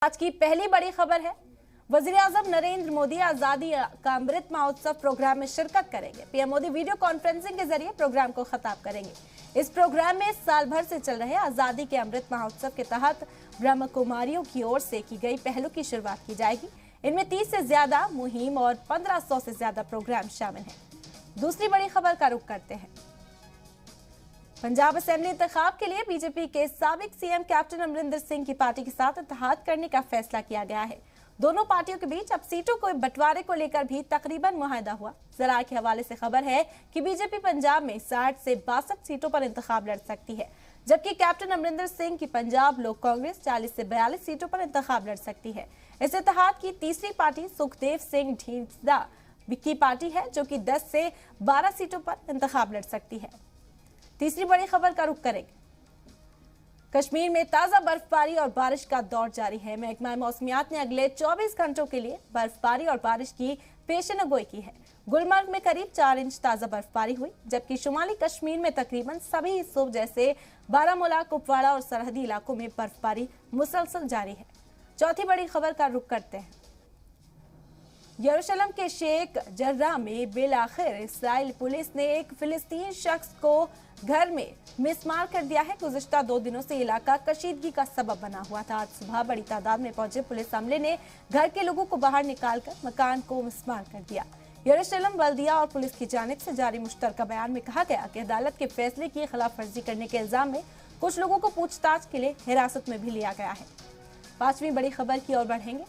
आज की पहली बड़ी खबर है। वजीर-ए-आजम नरेंद्र मोदी आजादी का अमृत महोत्सव प्रोग्राम में शिरकत करेंगे। पीएम मोदी वीडियो कॉन्फ्रेंसिंग के जरिए प्रोग्राम को खिताब करेंगे। इस प्रोग्राम में साल भर से चल रहे आजादी के अमृत महोत्सव के तहत ब्रह्म कुमारियों की ओर से की गई पहलों की शुरुआत की जाएगी। इनमें 30 से ज्यादा मुहिम और 1500 से ज्यादा प्रोग्राम शामिल हैं। दूसरी बड़ी खबर का रुख करते हैं। पंजाब असेंबली इंतखाब के लिए बीजेपी के साबिक सीएम कैप्टन अमरिंदर सिंह की पार्टी के साथ इत्तेहाद करने का फैसला किया गया है। दोनों पार्टियों के बीच अब सीटों को बंटवारे को लेकर भी तकरीबन मुआहदा हुआ। जराये के हवाले से खबर है कि बीजेपी पंजाब में 60 से 62 सीटों पर इंतखाब लड़ सकती है, जबकि कैप्टन अमरिंदर सिंह की पंजाब लोक कांग्रेस 40 से 42 सीटों पर इंतखाब लड़ सकती है। इस इत्तेहाद की तीसरी पार्टी सुखदेव सिंह ढींढसा की पार्टी है, जो कि 10 से 12 सीटों पर इंतखाब लड़ सकती है। तीसरी बड़ी खबर का रुख करेंगे। कश्मीर में ताजा बर्फबारी और बारिश का दौर जारी है। महकमा मौसमियात ने अगले 24 घंटों के लिए बर्फबारी और बारिश की पेशेनगोई की है। गुलमर्ग में करीब 4 इंच ताजा बर्फबारी हुई, जबकि शुमाली कश्मीर में तकरीबन सभी हिस्सों जैसे बारामूला, कुपवाड़ा और सरहदी इलाकों में बर्फबारी मुसलसल जारी है। चौथी बड़ी खबर का रुख करते हैं। यरूशलेम के शेख जर्राह में बिलाखिर इस्राइल पुलिस ने एक फिलिस्तीनी शख्स को घर में मिसमार कर दिया है। गुज़िश्ता 2 दिनों से इलाका कशीदगी का सबब बना हुआ था। आज सुबह बड़ी तादाद में पहुंचे पुलिस अमले ने घर के लोगों को बाहर निकालकर मकान को मिसमार कर दिया। यरूशलेम बल्दिया और पुलिस की जानिब से जारी मुश्तरका बयान में कहा गया कि अदालत के फैसले की खिलाफ वर्जी करने के इल्जाम में कुछ लोगों को पूछताछ के लिए हिरासत में भी लिया गया है। पांचवी बड़ी खबर की ओर बढ़ेंगे।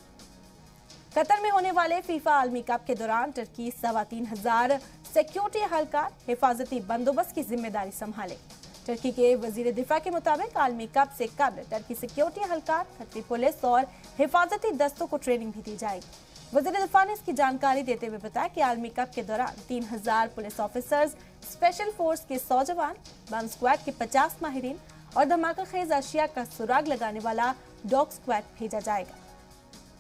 कतर में होने वाले फीफा आलमी कप के दौरान टर्की 3,500 सिक्योरिटी एहलकार हिफाजती बंदोबस्त की जिम्मेदारी संभाले। टर्की के वजीर दिफा के मुताबिक आलमी कप से कबल टर्की सिक्योरिटी एहलकार, खतरी पुलिस और हिफाजती दस्तों को ट्रेनिंग भी दी जाएगी। वजीर दिफा ने इसकी जानकारी देते हुए बताया कि आलमी कप के दौरान 3,000 पुलिस ऑफिसर्स, स्पेशल फोर्स के 100 जवान, बम स्क्वाड के 50 माहिरीन और धमाका खेज अशिया का सुराग लगाने वाला डॉग स्क्वाड भेजा जाएगा।